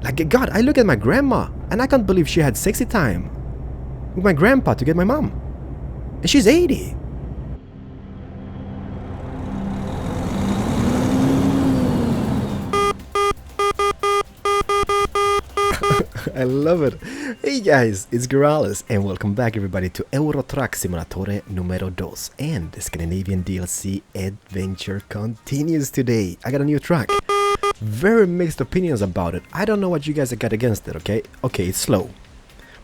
Like, God, I look at my grandma, and I can't believe she had sexy time with my grandpa to get my mom. And she's 80. I love it. Hey guys, it's Keralis, and welcome back everybody to Euro Truck Simulatore numero 2. And the Scandinavian DLC adventure continues today. I got a new truck. Very mixed opinions about it. I don't know what you guys got against it, okay? Okay, it's slow.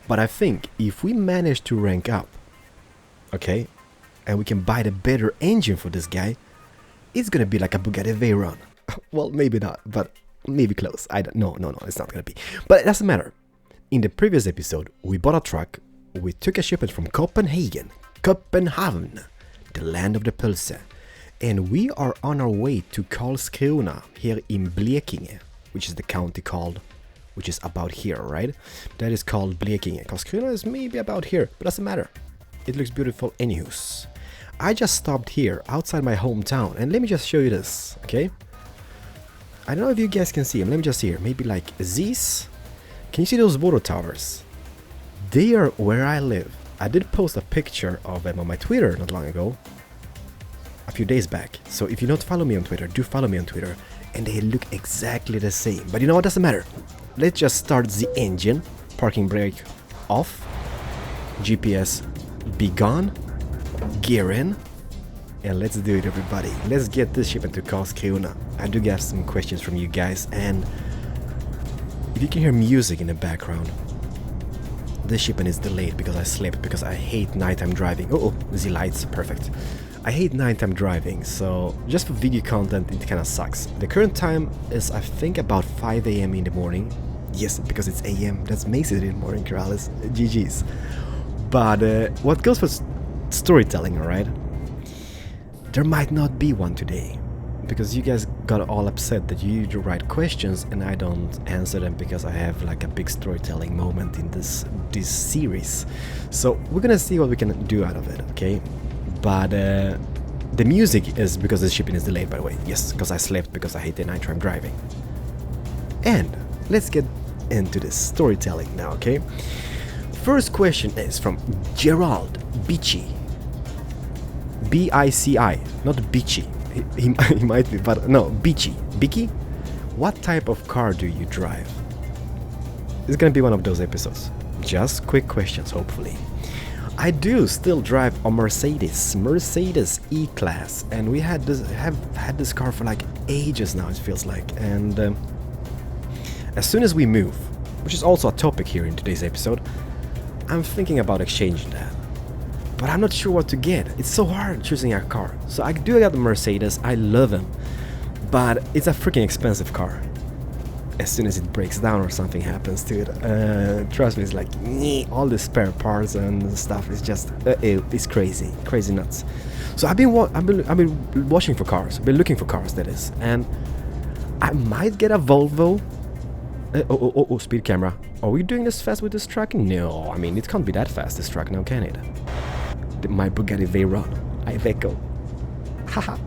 But I think if we manage to rank up, okay, and we can buy the better engine for this guy, it's gonna be like a Bugatti Veyron. Well, maybe not, but maybe close. I don't. No, it's not gonna be. But it doesn't matter. In the previous episode, we bought a truck. We took a shipment from Copenhagen, the land of the pølse, and we are on our way to Karlskrona here in Blekinge, which is the county called, which is about here, right? That is called Blekinge. Karlskrona is maybe about here, but doesn't matter. It looks beautiful anyways. I just stopped here outside my hometown, and let me just show you this, okay? I don't know if you guys can see them. Let me just see here. Maybe like these. Can you see those water towers? They are where I live. I did post a picture of them on my Twitter not long ago. A few days back. So if you don't follow me on Twitter, do follow me on Twitter. And they look exactly the same. But you know what? Doesn't matter. Let's just start the engine. Parking brake off. GPS be gone. Gear in. And let's do it, everybody. Let's get this ship into Karlskrona. I do get some questions from you guys, and if you can hear music in the background, this shipment is delayed because I slept, because I hate nighttime driving. Oh, the lights, perfect. I hate nighttime driving, so just for video content it kinda sucks. The current time is, I think, about 5 AM in the morning. Yes, because it's AM, that makes it in the morning, Keralis. GG's. But what goes for storytelling, alright? There might not be one today, because you guys got all upset that you write questions and I don't answer them because I have like a big storytelling moment in this series. So we're gonna see what we can do out of it, okay? But the music is because the shipping is delayed, by the way. Yes, because I slept because I hate the nighttime driving. And let's get into this storytelling now, okay? First question is from Gerald Bici. B-I-C-I, not Bici. He might be, but no, Bici. Biki? What type of car do you drive? It's gonna be one of those episodes. Just quick questions, hopefully. I do still drive a Mercedes E-Class, and we have had this car for like ages now, it feels like. And as soon as we move, which is also a topic here in today's episode, I'm thinking about exchanging that. But I'm not sure what to get. It's so hard choosing a car. So I do got the Mercedes. I love them. But it's a freaking expensive car. As soon as it breaks down or something happens to it, trust me, it's like all the spare parts and stuff is just it's crazy nuts. So I've been watching for cars. I've been looking for cars, that is, and I might get a Volvo. Oh, speed camera. Are we doing this fast with this truck? No, I mean, it can't be that fast, this truck, now can it? My Bugatti Veyron, Iveco. Haha,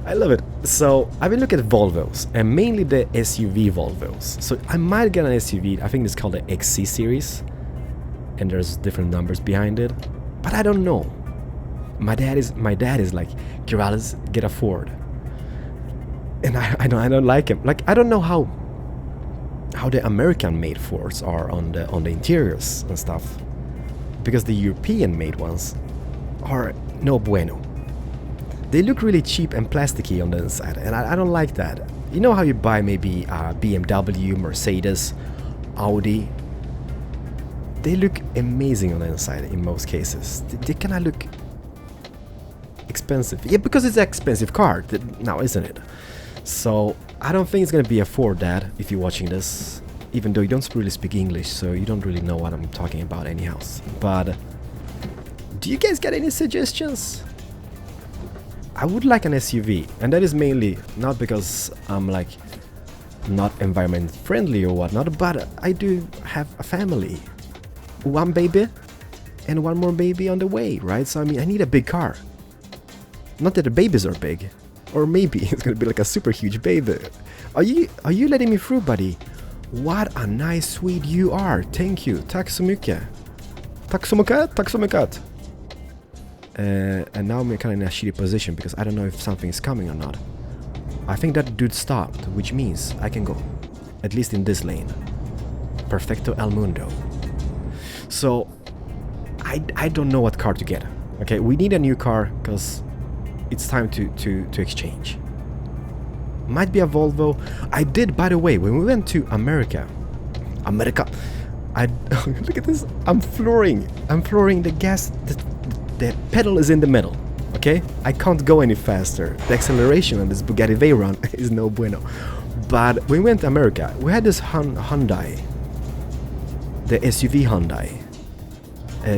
I love it. So I've been looking at Volvos, and mainly the SUV Volvos. So I might get an SUV. I think it's called the XC series, and there's different numbers behind it. But I don't know. My dad is like, Keralis, get a Ford, and I don't like him. Like, I don't know how the American-made Fords are on the interiors and stuff, because the European-made ones are no bueno. They look really cheap and plasticky on the inside, and I don't like that. You know how you buy maybe a BMW, Mercedes, Audi? They look amazing on the inside in most cases. They kind of look expensive. Yeah, because it's an expensive car now, isn't it? So I don't think it's gonna be a Ford, Dad, if you're watching this. Even though you don't really speak English, so you don't really know what I'm talking about anyhow. But do you guys got any suggestions? I would like an SUV, and that is mainly not because I'm like not environment friendly or whatnot, but I do have a family. One baby and one more baby on the way, right? So I mean, I need a big car. Not that the babies are big. Or maybe it's gonna be like a super huge baby. Are you letting me through, buddy? What a nice Swede you are. Thank you. Tack så mycket. Tack så mycket. Tack så mycket. And now I'm kind of in a shitty position because I don't know if something is coming or not. I think that dude stopped, which means I can go. At least in this lane. Perfecto el mundo. So, I don't know what car to get. Okay, we need a new car because it's time to exchange. Might be a Volvo. I did, by the way, when we went to America, look at this. I'm flooring the gas. The pedal is in the middle. Okay, I can't go any faster. The acceleration on this Bugatti Veyron is no bueno. But when we went to America, we had this Hyundai, the SUV Hyundai,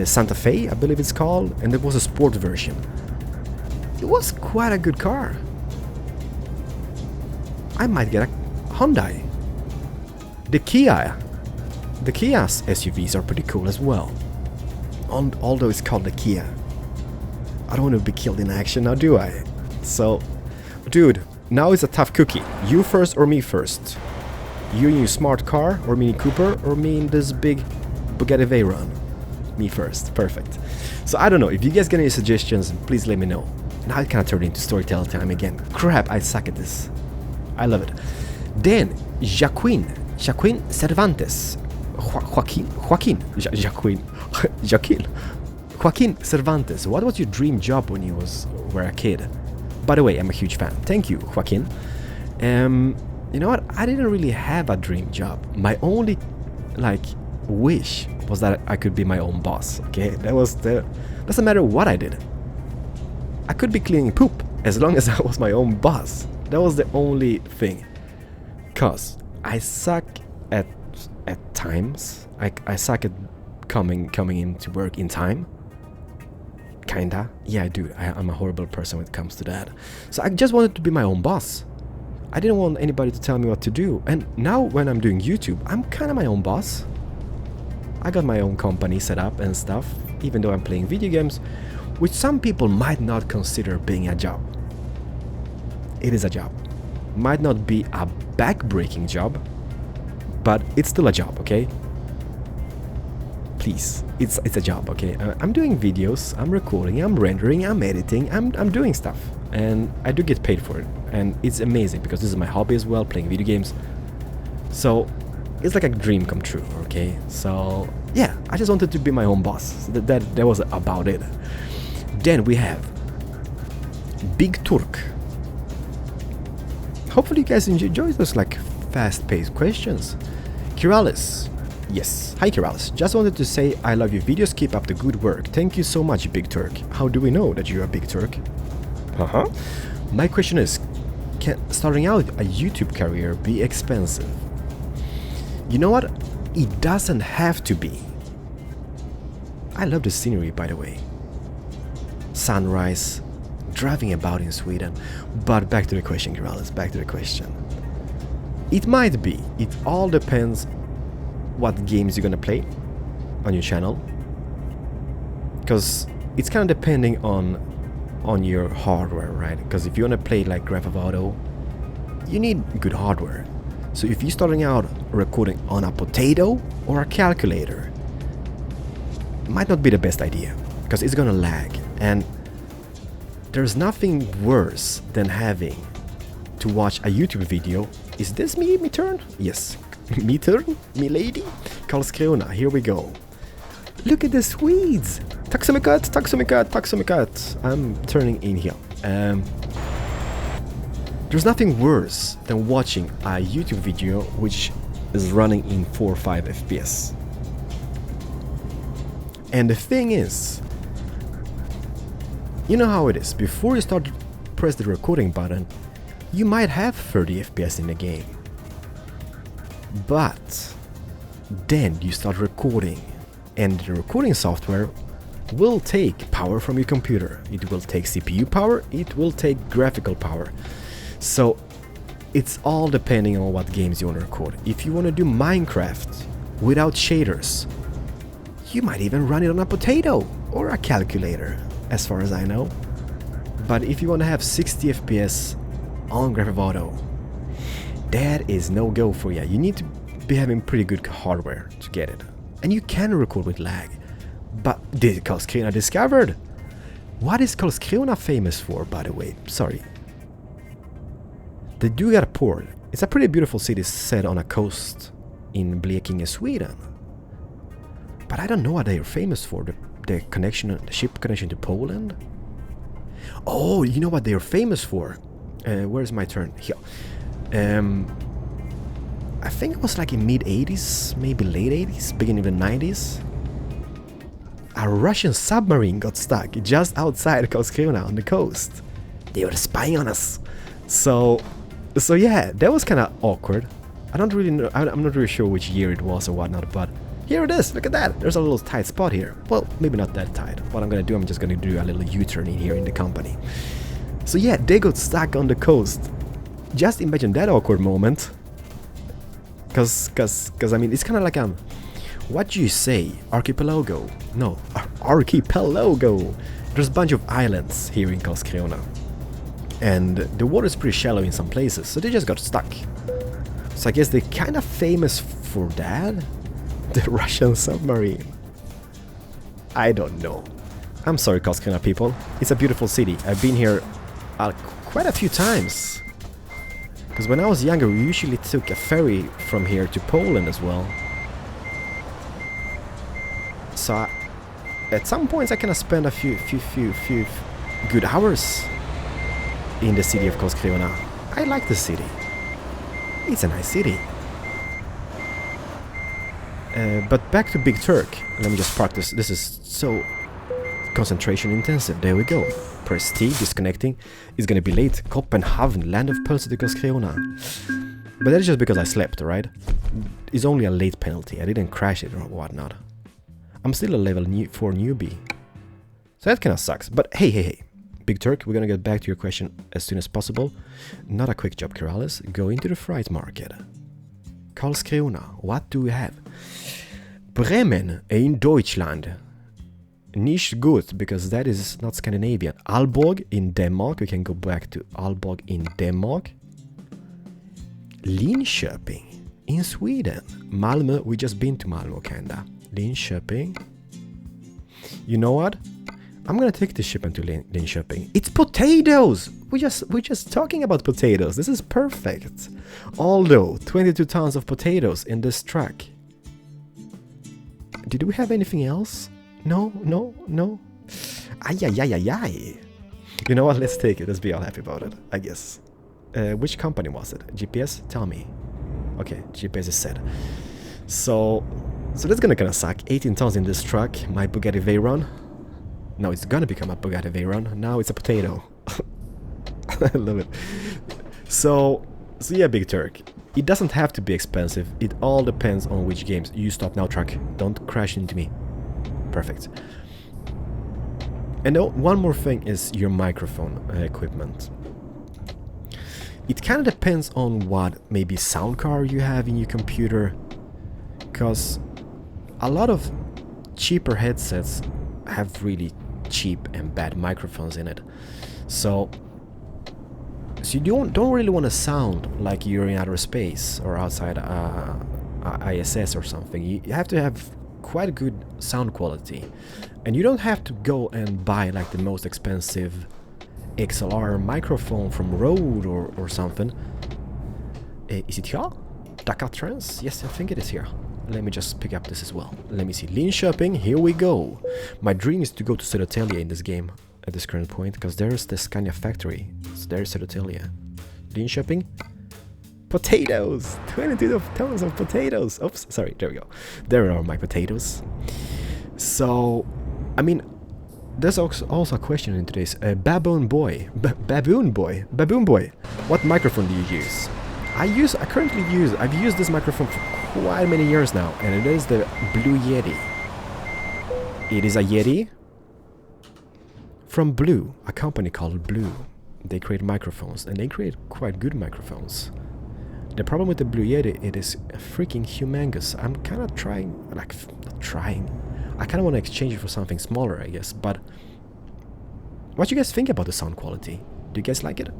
Santa Fe, I believe it's called, and there was a sport version. It was quite a good car. I might get a Hyundai. The Kia's SUVs are pretty cool as well. Although it's called the Kia. I don't want to be killed in action now, do I? So, dude, now it's a tough cookie. You first or me first? You in your smart car, or Mini Cooper, or me in this big Bugatti Veyron? Me first, perfect. So I don't know, if you guys get any suggestions, please let me know. Now it kind of turned into storytelling time again. Crap, I suck at this. I love it. Then, Joaquin Cervantes. Joaquin Cervantes, what was your dream job when you were a kid? By the way, I'm a huge fan. Thank you, Joaquin. You know what? I didn't really have a dream job. My only, wish was that I could be my own boss. Okay, doesn't matter what I did. I could be cleaning poop as long as I was my own boss. That was the only thing. Cause I suck at times. I suck at coming into work in time. Kinda. Yeah, dude, I'm a horrible person when it comes to that. So I just wanted to be my own boss. I didn't want anybody to tell me what to do. And now when I'm doing YouTube, I'm kind of my own boss. I got my own company set up and stuff, even though I'm playing video games, which some people might not consider being a job. It is a job. Might not be a back-breaking job, but it's still a job, okay? Please, it's a job, okay? I'm doing videos, I'm recording, I'm rendering, I'm editing, I'm doing stuff, and I do get paid for it, and it's amazing because this is my hobby as well, playing video games. So it's like a dream come true, okay? So yeah, I just wanted to be my own boss. That was about it. Then we have Big Turk. Hopefully you guys enjoy those fast-paced questions. Keralis. Yes. Hi Keralis. Just wanted to say I love your videos. Keep up the good work. Thank you so much, Big Turk. How do we know that you're a Big Turk? My question is, can starting out a YouTube career be expensive? You know what? It doesn't have to be. I love the scenery, by the way. Sunrise, driving about in Sweden. But back to the question, Keralis, back to the question. It might be. It all depends what games you're gonna play on your channel. Because it's kind of depending on your hardware, right? Because if you want to play like Grand Theft Auto, you need good hardware. So if you're starting out recording on a potato or a calculator, it might not be the best idea because it's gonna lag. And there's nothing worse than having to watch a YouTube video. Is this me turn? Yes. Me turn? Me lady? Karlskrona, here we go. Look at the Swedes! Tack så mycket, tack så mycket, tack så mycket. I'm turning in here. There's nothing worse than watching a YouTube video which is running in 4 or 5 FPS. And the thing is, you know how it is. Before you start to press the recording button, you might have 30 FPS in the game. But then you start recording, and the recording software will take power from your computer. It will take CPU power, it will take graphical power. So it's all depending on what games you want to record. If you want to do Minecraft without shaders, you might even run it on a potato or a calculator, as far as I know. But if you want to have 60 FPS on Grand Theft Auto, that is no go for you. You need to be having pretty good hardware to get it. And you can record with lag. But did Karlskrona discovered? What is Karlskrona famous for, by the way? Sorry. They do got a port. It's a pretty beautiful city set on a coast in Blekinge, Sweden. But I don't know what they are famous for. The connection, the ship connection to Poland. Oh, you know what they are famous for? Where's my turn? Here. I think it was like in mid-80s, maybe late 80s, beginning of the 90s. A Russian submarine got stuck just outside Karlskrona on the coast. They were spying on us. So yeah, that was kind of awkward. I don't really know. I'm not really sure which year it was or whatnot, but here it is. Look at that. There's a little tight spot here. Well, maybe not that tight. What I'm gonna do, I'm just gonna do a little U-turn in here in the company. So yeah, they got stuck on the coast. Just imagine that awkward moment. Cause I mean, it's kind of like what do you say? Archipelago? No, archipelago. There's a bunch of islands here in Karlskrona. And the water is pretty shallow in some places, so they just got stuck. So I guess they're kind of famous for that? The Russian submarine. I don't know. I'm sorry, Karlskrona people. It's a beautiful city. I've been here quite a few times. Because when I was younger, we usually took a ferry from here to Poland as well. So at some points I kind of spend a few good hours in the city of Karlskrona. I like the city. It's a nice city. But back to Big Turk. Let me just practice. This is so concentration intensive. There we go. Press T, disconnecting. It's gonna be late. Copenhagen, land of pearls to Karlskrona. But that is just because I slept, right? It's only a late penalty. I didn't crash it or whatnot. I'm still a level 4 newbie. So that kind of sucks. But hey. Big Turk, we're gonna get back to your question as soon as possible. Not a quick job, Keralis. Go into the freight market. Karlskrona, what do we have? Bremen in Deutschland. Nicht gut, because that is not Scandinavian. Aalborg in Denmark. We can go back to Aalborg in Denmark. Linköping in Sweden. Malmö, we just been to Malmö, kinda. Linköping. You know what? I'm gonna take this shipment to Linköping. It's potatoes! We're just talking about potatoes. This is perfect. Although 22 tons of potatoes in this truck. Did we have anything else? No. Ay. You know what? Let's take it. Let's be all happy about it, I guess. Which company was it? GPS? Tell me. Okay, GPS is set. So that's gonna kinda suck. 18 tons in this truck. My Bugatti Veyron. No, it's gonna become a Bugatti Veyron. Now it's a potato. I love it. So yeah, Big Turk. It doesn't have to be expensive. It all depends on which games. You stop now, truck. Don't crash into me. Perfect. And one more thing is your microphone equipment. It kind of depends on what maybe sound card you have in your computer. Because a lot of cheaper headsets have really cheap and bad microphones in it. So you don't really want to sound like you're in outer space or outside ISS or something. You have to have quite good sound quality. And you don't have to go and buy like the most expensive XLR microphone from Rode or something. Is it here? Dakar Trans? Yes, I think it is here. Let me just pick up this as well. Let me see. Linköping, here we go. My dream is to go to Södertälje in this game at this current point, because there's the Scania factory. So there's Södertälje. Linköping. Potatoes! 22 tons of potatoes! Oops, sorry, there we go. There are my potatoes. So, I mean, there's also a question in today's Baboon Boy. What microphone do you use? I've used this microphone for quite many years now, and it is the Blue Yeti. It is a Yeti from Blue, a company called Blue. They create microphones, and they create quite good microphones. The problem with the Blue Yeti, it is freaking humongous. I'm kind of I kind of want to exchange it for something smaller, I guess, but what do you guys think about the sound quality? Do you guys like it?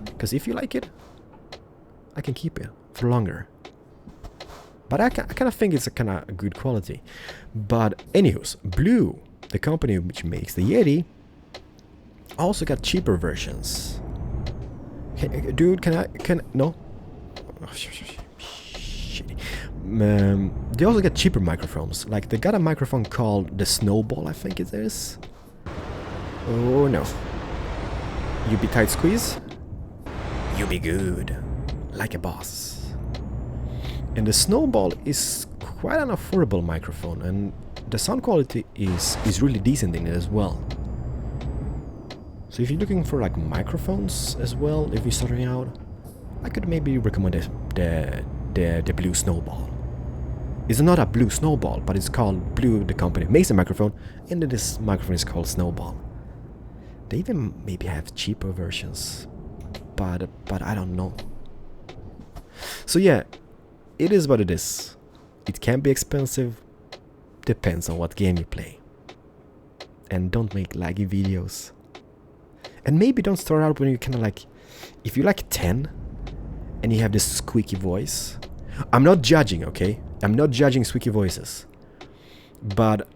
Because if you like it, I can keep it for longer. But I kind of think it's a kind of good quality. But anyways, Blue, the company which makes the Yeti, also got cheaper versions. Dude, no? Oh, shit. They also get cheaper microphones. Like, they got a microphone called the Snowball, I think it is. Oh no. You be tight squeeze? You be good. Like a boss. And the Snowball is quite an affordable microphone, and the sound quality is really decent in it as well. So if you're looking for like microphones as well, if you're starting out, I could maybe recommend the Blue Snowball. It's not a Blue Snowball, but it's called Blue, the company makes a microphone, and then this microphone is called Snowball. They even maybe have cheaper versions, but I don't know. So yeah, it is what it is. It can be expensive, depends on what game you play. And don't make laggy videos. And maybe don't start out when you kind of like, if you're like 10 and you have this squeaky voice. I'm not judging, okay? I'm not judging squeaky voices. But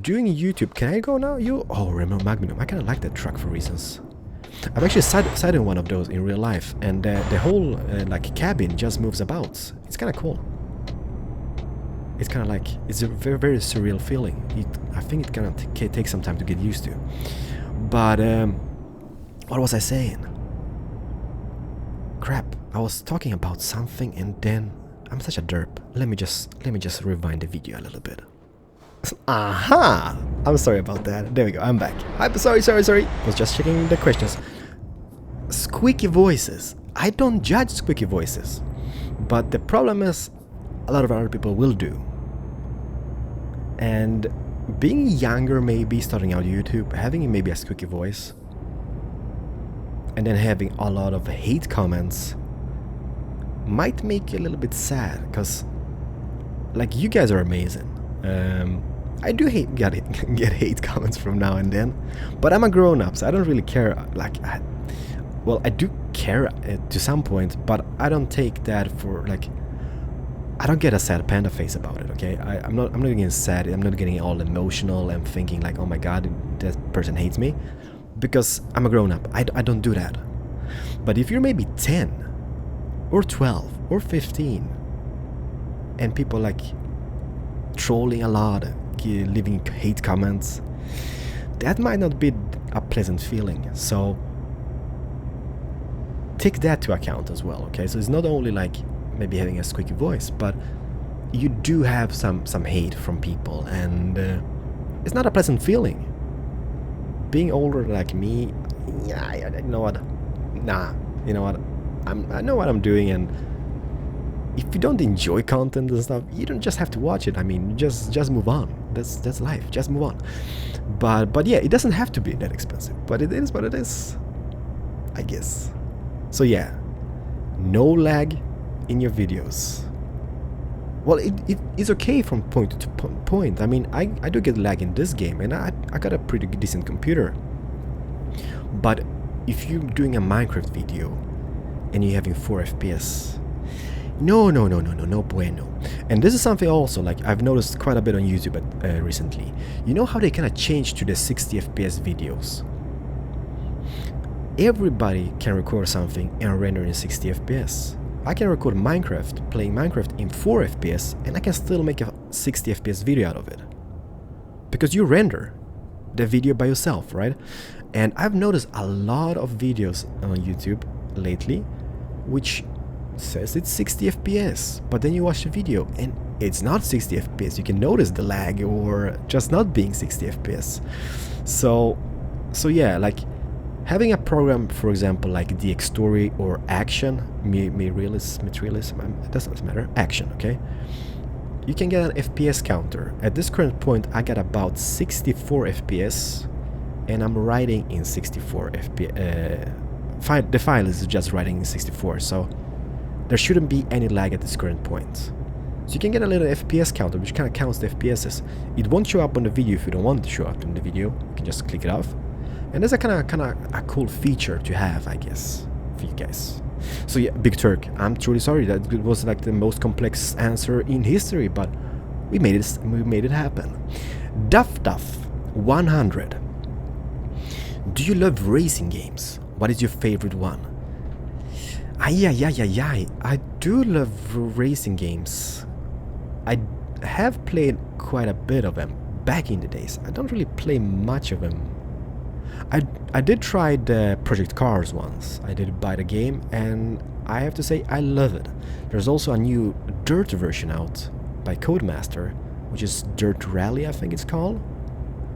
doing YouTube, can I go now? Oh, Renault Magnum. I kind of like that truck for reasons. I've actually sat in one of those in real life, and the whole like cabin just moves about. It's kind of cool. It's kind of like, it's a very, very surreal feeling. I think it kind of take some time to get used to. But what was I saying? Crap, I was talking about something, and then I'm such a derp. Let me just rewind the video a little bit. Aha! I'm sorry about that. There we go. I'm back. Sorry. Was just checking the questions. Squeaky voices. I don't judge squeaky voices, but the problem is, a lot of other people will do. And being younger, maybe starting out YouTube, having maybe a squeaky voice, and then having a lot of hate comments might make you a little bit sad, because like, you guys are amazing. I do get hate comments from now and then, but I'm a grown-up, so I don't really care. Like, well, I do care to some point, but I don't take that for like, I don't get a sad panda face about it, okay? I'm not getting sad. I'm not getting all emotional and thinking like, oh my god, that person hates me, because I'm a grown-up. I don't do that. But if you're maybe 10 or 12 or 15 and people like trolling a lot, leaving hate comments, that might not be a pleasant feeling. So take that to account as well, okay? So it's not only like maybe having a squeaky voice, but you do have some hate from people, and it's not a pleasant feeling. Being older like me, yeah, you know what? Nah, you know what? I know what I'm doing, and if you don't enjoy content and stuff, you don't just have to watch it. I mean, just move on. That's life. Just move on. But yeah, it doesn't have to be that expensive. But it is what it is, I guess. So yeah, no lag in your videos. Well, it's okay from point to point. I mean, I do get lag in this game, and I got a pretty decent computer. But if you're doing a Minecraft video and you're having 4 FPS, no bueno. And this is something also like I've noticed quite a bit on YouTube recently. You know how they kind of change to the 60 FPS videos? Everybody can record something and render in 60 FPS. I can record Minecraft, playing Minecraft in 4 FPS, and I can still make a 60 FPS video out of it. Because you render the video by yourself, right? And I've noticed a lot of videos on YouTube lately which says it's 60 FPS, but then you watch the video and it's not 60 FPS. You can notice the lag or just not being 60 FPS. So yeah, like having a program, for example, like DX Story or Action, Materialism, it doesn't matter, Action, okay? You can get an FPS counter. At this current point, I got about 64 FPS, and I'm writing in 64 FPS. The file is just writing in 64, so there shouldn't be any lag at this current point. So you can get a little FPS counter, which kind of counts the FPSs. It won't show up on the video if you don't want it to show up in the video. You can just click it off. And that's a kind of a cool feature to have, I guess, for you guys. So yeah, Big Turk, I'm truly sorry. That it was like the most complex answer in history, but we made it. We made it happen. Duff Duff 100. Do you love racing games? What is your favorite one? I do love racing games. I have played quite a bit of them back in the days. I don't really play much of them. I did try the Project Cars once. I did buy the game, and I have to say I love it. There's also a new Dirt version out by Codemaster, which is Dirt Rally, I think it's called.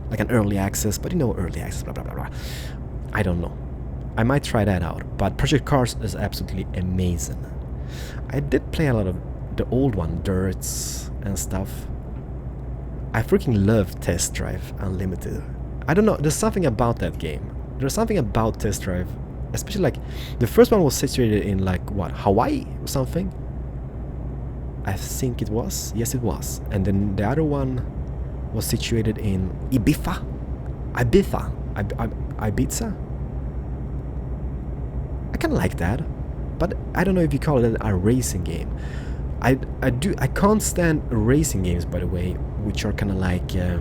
Like an early access, but you know, early access, blah blah blah blah. I don't know. I might try that out, but Project Cars is absolutely amazing. I did play a lot of the old one, Dirts and stuff. I freaking love Test Drive Unlimited. I don't know, there's something about that game. There's something about Test Drive, especially like the first one was situated in like what, Hawaii or something? I think it was. Yes, it was. And then the other one was situated in Ibiza. I kind of like that, but I don't know if you call it a racing game. I can't stand racing games, by the way, which are kind of like you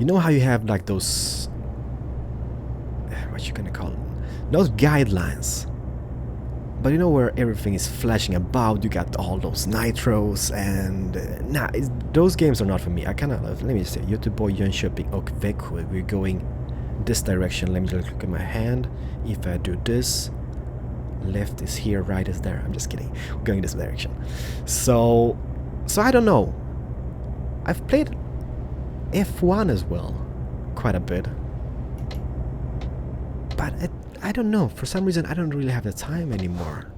know how you have like those what you gonna call it? Those guidelines. But you know where everything is flashing about, you got all those nitros and those games are not for me. I kind of, let me see, Göteborg, Jönköping och Växjö. We're going this direction. Let me just look at my hand. If I do this, left is here, right is there. I'm just kidding. We're going this direction. So I don't know. I've played F1 as well, quite a bit. But I don't know, for some reason I don't really have the time anymore.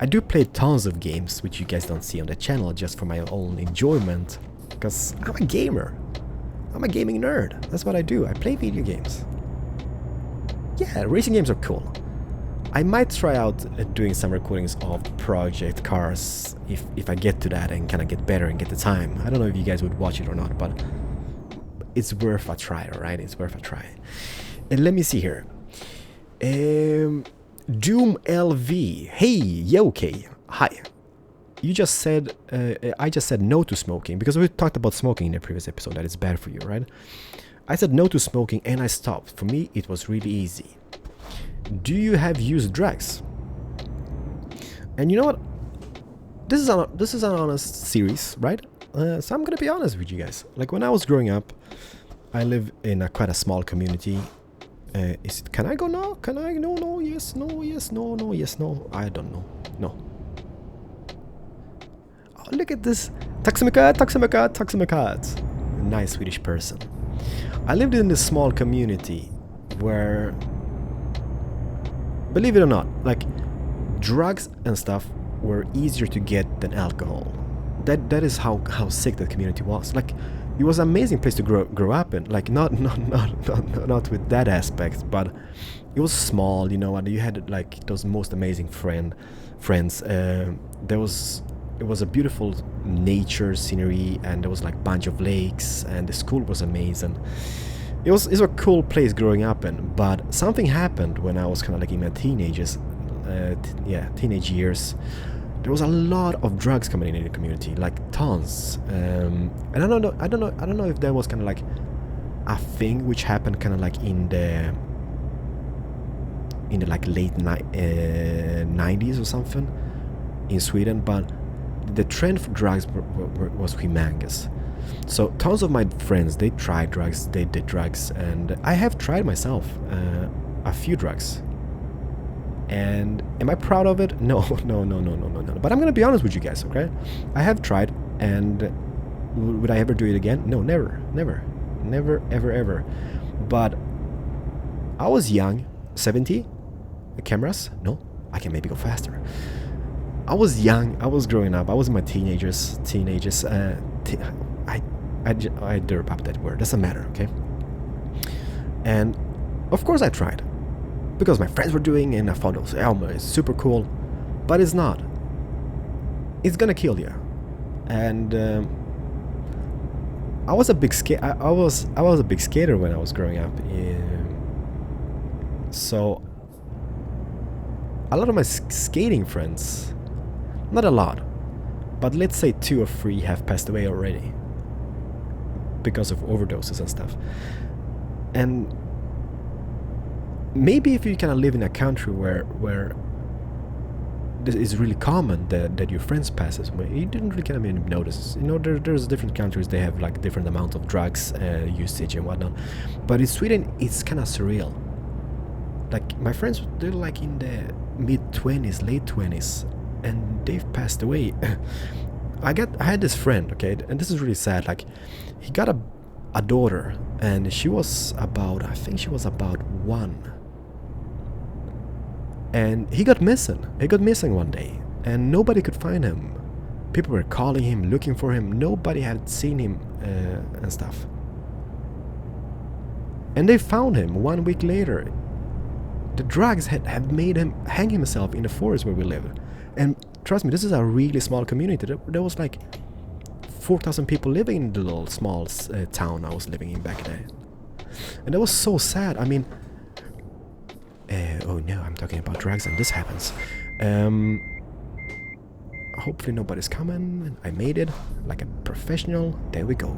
I do play tons of games, which you guys don't see on the channel, just for my own enjoyment. Because I'm a gamer. I'm a gaming nerd. That's what I do. I play video games. Yeah, racing games are cool. I might try out doing some recordings of Project Cars if I get to that and kind of get better and get the time. I don't know if you guys would watch it or not, but it's worth a try, alright? It's worth a try. And let me see here. Doom LV. Hey, Yoki. Hi. You just said, I just said no to smoking, because we talked about smoking in the previous episode, that it's bad for you, right? I said no to smoking and I stopped. For me, it was really easy. Do you have used drugs? And you know what? This is an honest series, right? So I'm gonna be honest with you guys. Like when I was growing up, I live in quite a small community. Is it? Can I go now? Can I? No, no, yes, no, yes, no, no, yes, no. I don't know. No. Oh, look at this. Tack så mycket. Nice Swedish person. I lived in this small community where, believe it or not, like drugs and stuff were easier to get than alcohol. That is how sick that community was. Like, it was an amazing place to grow up in. Like, not with that aspect, but it was small, you know, and you had like those most amazing friends. It was a beautiful nature scenery, and there was like a bunch of lakes, and the school was amazing. It was a cool place growing up in, but something happened when I was kind of like in my teenage years. There was a lot of drugs coming in the community, like tons. And I don't know if that was kind of like a thing which happened kind of like in the like late 90s or something in Sweden, but the trend for drugs was humongous. So tons of my friends, they tried drugs, they did drugs, and I have tried myself a few drugs. And am I proud of it? No. But I'm gonna be honest with you guys, okay? I have tried, and would I ever do it again? No, never, ever. But I was young, 70 cameras. No, I can maybe go faster. I was young. I was growing up. I was in my teenagers. I derp up that word. Doesn't matter, okay? And of course I tried, because my friends were doing it, and I thought it was, it's super cool, but it's not. It's gonna kill you. And I was a big I was a big skater when I was growing up. So a lot of my skating friends, not a lot, but let's say 2 or 3 have passed away already because of overdoses and stuff. And maybe if you kind of live in a country where this is really common that your friends passes away, you didn't really kind of notice. You know, there's different countries, they have like different amounts of drugs usage and whatnot. But in Sweden, it's kind of surreal. Like my friends, they're like in the mid-20s, late 20s, and they've passed away. I had this friend, okay, and this is really sad. Like, he got a daughter, and she was about, I think she was about 1. And he got missing. He got missing one day, and nobody could find him. People were calling him, looking for him. Nobody had seen him and stuff. And they found him 1 week later. The drugs had made him hang himself in the forest where we live. And trust me, this is a really small community. There was like 4,000 people living in the little small town I was living in back then. And that was so sad. I mean, oh no, I'm talking about drugs and this happens. Hopefully nobody's coming. I made it like a professional. There we go.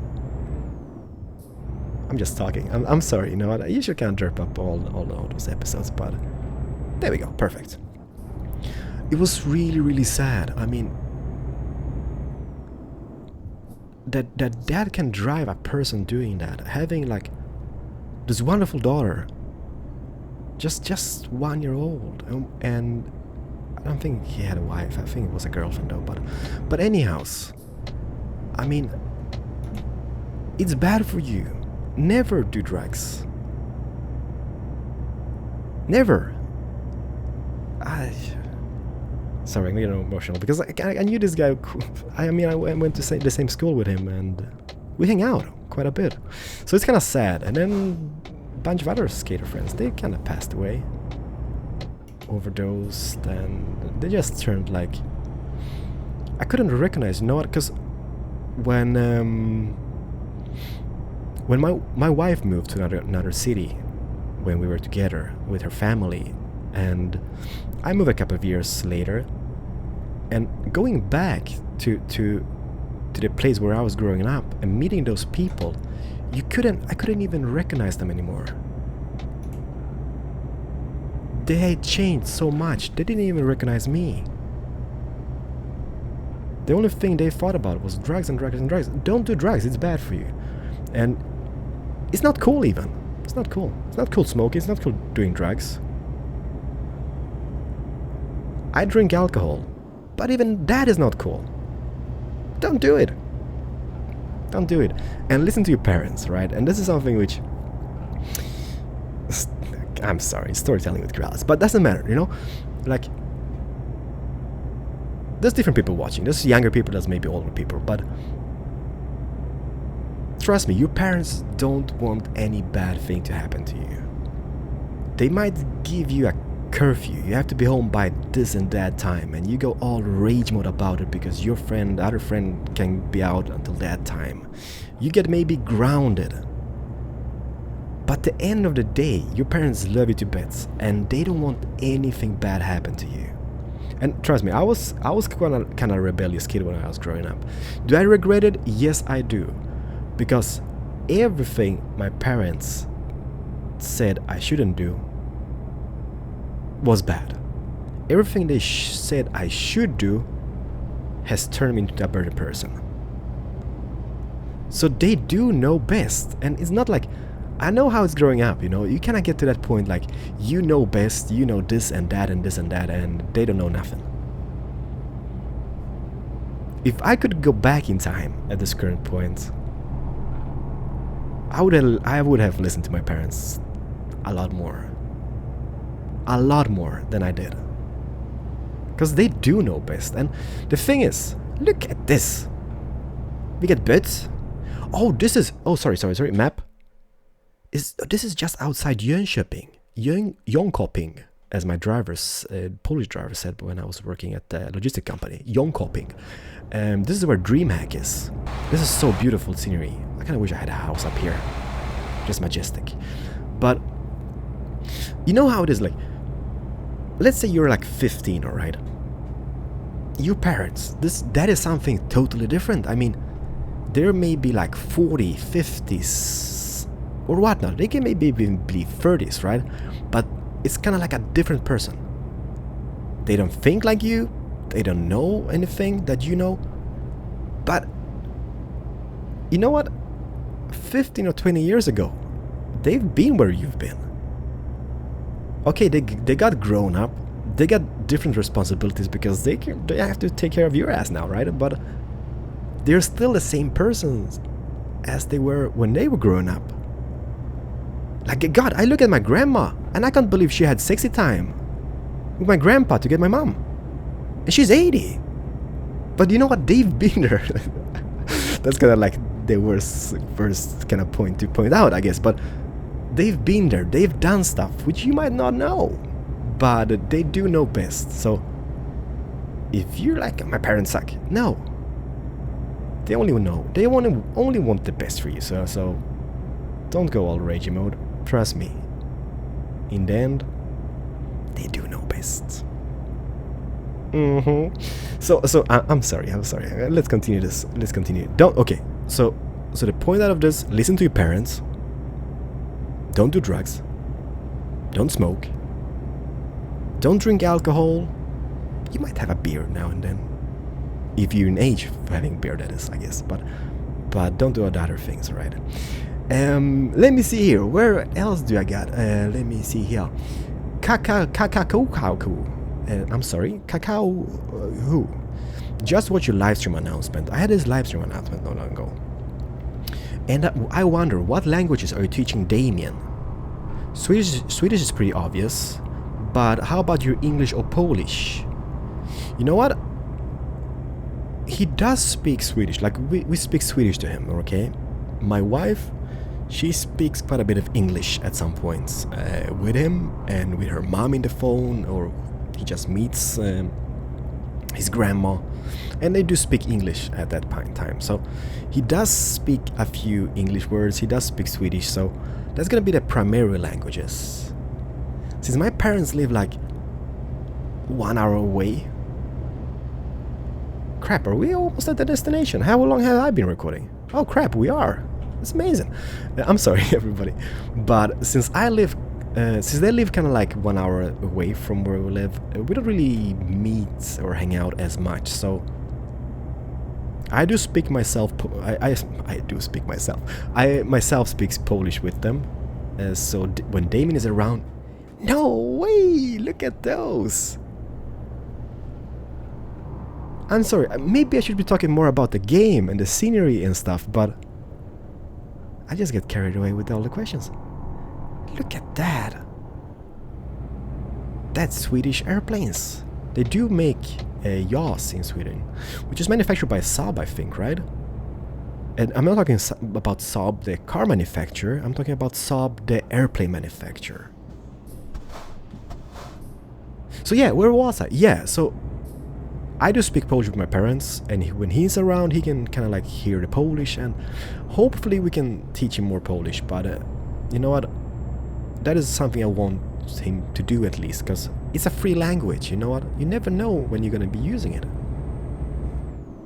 I'm just talking. I'm sorry, you know what? I usually can't derp up all those episodes, but there we go. Perfect. It was really, really sad. I mean, that dad can drive a person doing that, having like this wonderful daughter, just 1 year old, and I don't think he had a wife. I think it was a girlfriend though. But anyhow, I mean, it's bad for you. Never do drugs. Never. Sorry, I'm getting emotional because I knew this guy. I mean, I went to the same school with him, and we hang out quite a bit. So it's kind of sad. And then a bunch of other skater friends, they kind of passed away, overdosed, and they just turned like, I couldn't recognize, you know what? Because when my wife moved to another city, when we were together with her family, and I moved a couple of years later, and going back to the place where I was growing up and meeting those people, I couldn't even recognize them anymore. They had changed so much, they didn't even recognize me. The only thing they thought about was drugs and drugs and drugs. Don't do drugs, it's bad for you. And it's not cool even. It's not cool. It's not cool smoking, it's not cool doing drugs. I drink alcohol, but even that is not cool. Don't do it. Don't do it. And listen to your parents, right? And this is something which, I'm sorry, storytelling with Keralis, but doesn't matter, you know? Like, there's different people watching. There's younger people, there's maybe older people, but trust me, your parents don't want any bad thing to happen to you. They might give you a curfew. You have to be home by this and that time, and you go all rage mode about it because your friend, the other friend, can be out until that time. You get maybe grounded. But at the end of the day, your parents love you to bits, and they don't want anything bad happen to you. And trust me, I was kind of a rebellious kid when I was growing up. Do I regret it? Yes, I do. Because everything my parents said I shouldn't do was bad. Everything they said I should do has turned me into a better person. So they do know best. And it's not like, I know how it's growing up, you know. You cannot get to that point like, you know best, you know this and that and this and that, and they don't know nothing. If I could go back in time at this current point, I would have listened to my parents a lot more than I did, because they do know best. And the thing is, look at this. We get bits. Oh, this is, oh sorry map. This is just outside Jönköping, Jönköping, as my Polish driver said when I was working at the logistic company, Jönköping. This is where DreamHack is. This is so beautiful scenery. I kind of wish I had a house up here, just majestic. But you know how it is, like, let's say you're like 15, all right? Your parents, that is something totally different. I mean, there may be like 40, 50s, or whatnot. They can maybe even be 30s, right? But it's kind of like a different person. They don't think like you. They don't know anything that you know. But you know what? 15 or 20 years ago, they've been where you've been. Okay, they got grown up. They got different responsibilities because they have to take care of your ass now, right? But they're still the same persons as they were when they were growing up. Like, God, I look at my grandma and I can't believe she had sexy time with my grandpa to get my mom. And she's 80. But you know what? They've been there. That's kind of like the worst kind of point to point out, I guess. But they've been there. They've done stuff which you might not know. But they do know best. So if you're like, my parents suck, no. They only know. They only want the best for you. So don't go all ragey mode. Trust me. In the end, they do know best. So I'm sorry. Let's continue this. Let's continue. Okay. So the point out of this: listen to your parents. Don't do drugs. Don't smoke. Don't drink alcohol. You might have a beer now and then, if you're in age for having beer, that is, I guess. But don't do other things, right? Let me see here. Where else do I got? Let me see here. I'm sorry. Cacao. Who? Just watch your live stream announcement. I had this live stream announcement not long ago. And I wonder, what languages are you teaching Damien? Swedish is pretty obvious. But how about your English or Polish? You know what? He does speak Swedish. Like, we speak Swedish to him, okay? My wife, she speaks quite a bit of English at some points with him and with her mom in the phone, or he just meets his grandma, and they do speak English at that point in time. So he does speak a few English words. He does speak Swedish. So that's gonna be the primary languages. Since my parents live like 1 hour away. Crap, are we almost at the destination? How long have I been recording? Oh crap, we are. It's amazing. I'm sorry, everybody. But since they live kind of like 1 hour away from where we live, we don't really meet or hang out as much. So I do speak myself. I do speak myself. I myself speaks Polish with them. So when Damien is around, no way! Look at those. I'm sorry. Maybe I should be talking more about the game and the scenery and stuff, but I just get carried away with all the questions. Look at that. That's Swedish airplanes. They do make JAS in Sweden, which is manufactured by Saab, I think, right? And I'm not talking about Saab, the car manufacturer. I'm talking about Saab, the airplane manufacturer. So yeah, where was I? Yeah, so I do speak Polish with my parents, and when he's around, he can kind of like hear the Polish, and hopefully we can teach him more Polish. But you know what? That is something I want him to do at least, because it's a free language. You know what? You never know when you're gonna be using it.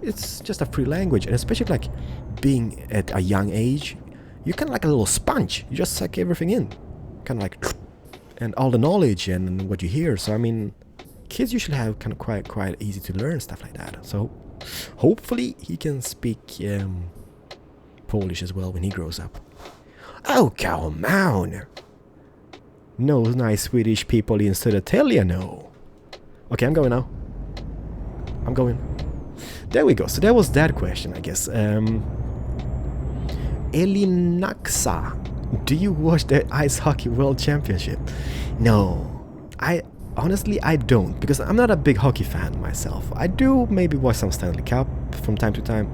It's just a free language, and especially like being at a young age, you're kind of like a little sponge. You just suck everything in, kind of like, and all the knowledge and what you hear. So I mean, kids usually have kind of quite easy to learn stuff like that. So hopefully he can speak Polish as well when he grows up. Oh, come on! No nice Swedish people in Södertälje, no. Okay, I'm going now. I'm going. There we go. So that was that question, I guess. Elinaxa, do you watch the Ice Hockey World Championship? No. Honestly, I don't, because I'm not a big hockey fan myself. I do maybe watch some Stanley Cup from time to time.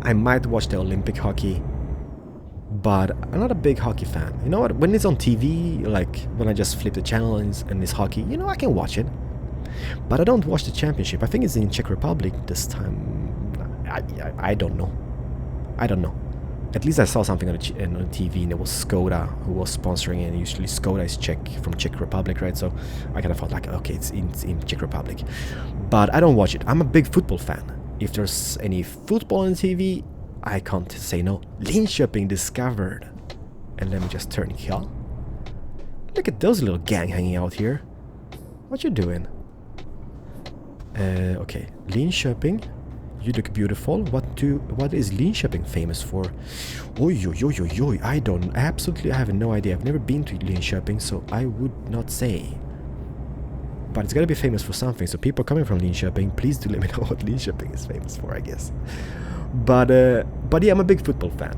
I might watch the Olympic hockey, but I'm not a big hockey fan. You know what? When it's on TV, like when I just flip the channel and it's hockey, you know, I can watch it. But I don't watch the championship. I think it's in Czech Republic this time. I don't know. At least I saw something on the TV, and it was Skoda who was sponsoring it. And usually Skoda is Czech, from Czech Republic, right? So I kind of felt like, okay, it's in Czech Republic. But I don't watch it. I'm a big football fan. If there's any football on TV, I can't say no. Linköping discovered. And let me just turn here. Look at those little gang hanging out here. What you doing? Okay, Linköping. You look beautiful. What is Linköping famous for? Oi, I have no idea. I've never been to Linköping, so I would not say. But it's gotta be famous for something. So people coming from Linköping, please do let me know what Linköping is famous for, I guess. But yeah, I'm a big football fan.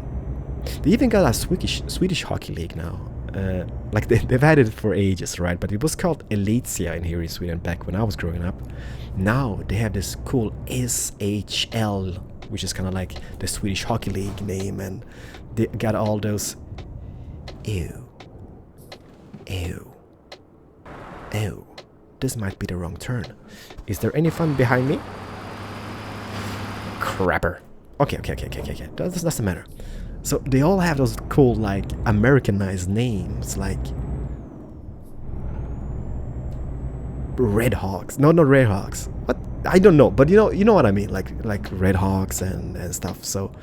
They even got a Swedish hockey league now. Like they've had it for ages, right? But it was called Elitsia in here in Sweden back when I was growing up. Now they have this cool SHL, which is kind of like the Swedish hockey league name, and they got all those. Ew. This might be the wrong turn. Is there any fun behind me? Crapper. Okay. That doesn't matter. So they all have those cool, like, Americanized names, like Red Hawks. No, not Red Hawks. What? I don't know, but you know what I mean, like Red Hawks and stuff. So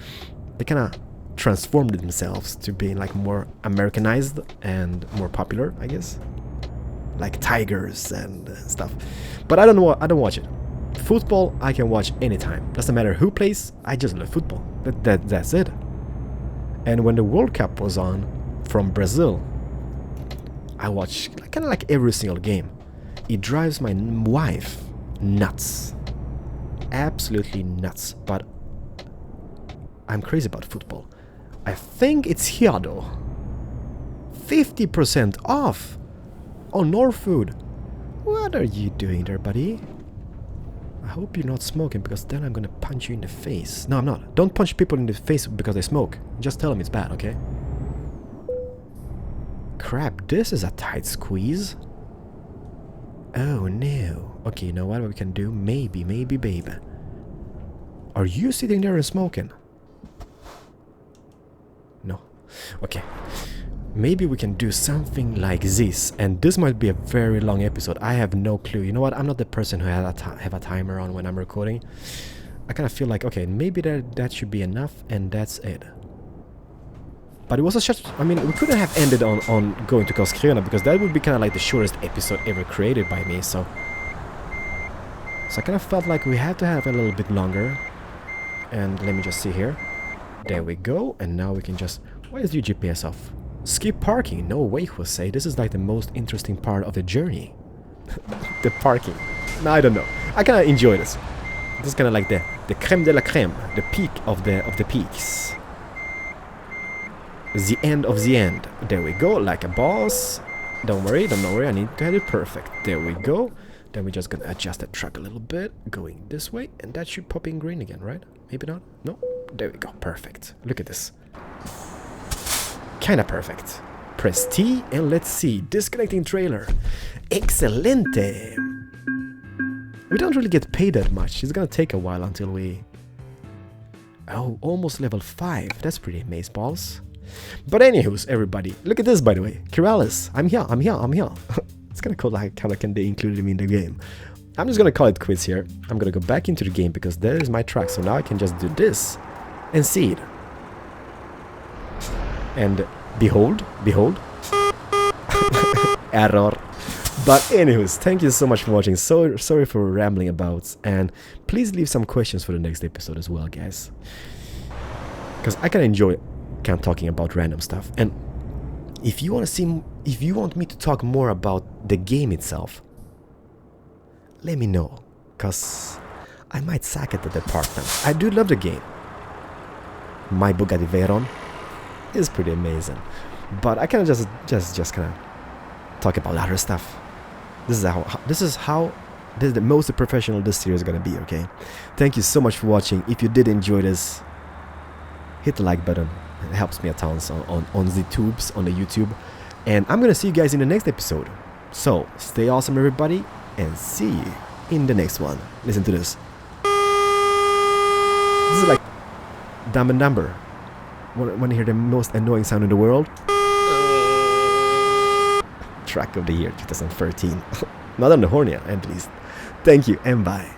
they kind of transformed themselves to being like more Americanized and more popular, I guess. Like Tigers and stuff. But I don't watch it. Football I can watch anytime. Doesn't matter who plays. I just love football. That's it. And when the World Cup was on from Brazil, I watched kind of like every single game. It drives my wife nuts. Absolutely nuts. But I'm crazy about football. I think it's here though. 50% off on Norfood. What are you doing there, buddy? I hope you're not smoking, because then I'm gonna punch you in the face. No, I'm not. Don't punch people in the face because they smoke. Just tell them it's bad, okay? Crap, this is a tight squeeze. Oh no. Okay, you know what we can do? Maybe, babe. Are you sitting there and smoking? No. Okay. Maybe we can do something like this, and this might be a very long episode. I have no clue. You know what? I'm not the person who have a timer on when I'm recording. I kind of feel like, okay, maybe that should be enough, and that's it. But it was a short. I mean, we couldn't have ended on going to Karlskrona, because that would be kind of like the shortest episode ever created by me. So I kind of felt like we had to have a little bit longer. And let me just see here. There we go. And now we can just. Why is your GPS off? Skip parking. No way, Jose. This is like the most interesting part of the journey. The parking. No, I don't know. I kind of enjoy this. This is kind of like the creme de la creme, the peak of the peaks. The end of the end. There we go, like a boss. Don't worry, I need to have it perfect. There we go. Then we're just gonna adjust the truck a little bit, going this way, and that should pop in green again, right? Maybe not? No? There we go, perfect. Look at this. Kinda perfect. Press T and let's see. Disconnecting trailer. Excelente! We don't really get paid that much. It's gonna take a while until we... Oh, almost level 5. That's pretty amazeballs. But anywho's, everybody. Look at this, by the way. Keralis. I'm here. It's kinda cool like how they included me in the game. I'm just gonna call it quits here. I'm gonna go back into the game because there is my truck. So now I can just do this and see it. And behold. Error. But anyways, thank you so much for watching. So sorry for rambling about, and please leave some questions for the next episode as well, guys. Because I can enjoy kind of talking about random stuff. And if you want me to talk more about the game itself, let me know, because I might sack at the department. I do love the game. My Bugatti Veyron is pretty amazing, but I kind of just kind of talk about other stuff. This is the most professional this series is gonna be. Okay, thank you so much for watching. If you did enjoy this, hit the like button. It helps me a ton on the tubes, on the YouTube, and I'm gonna see you guys in the next episode. So stay awesome, everybody, and see you in the next one. Listen to this. This is like Dumb and Dumber. Want to hear the most annoying sound in the world? Track of the year 2013. Not on the horn yet, at least. Thank you and bye.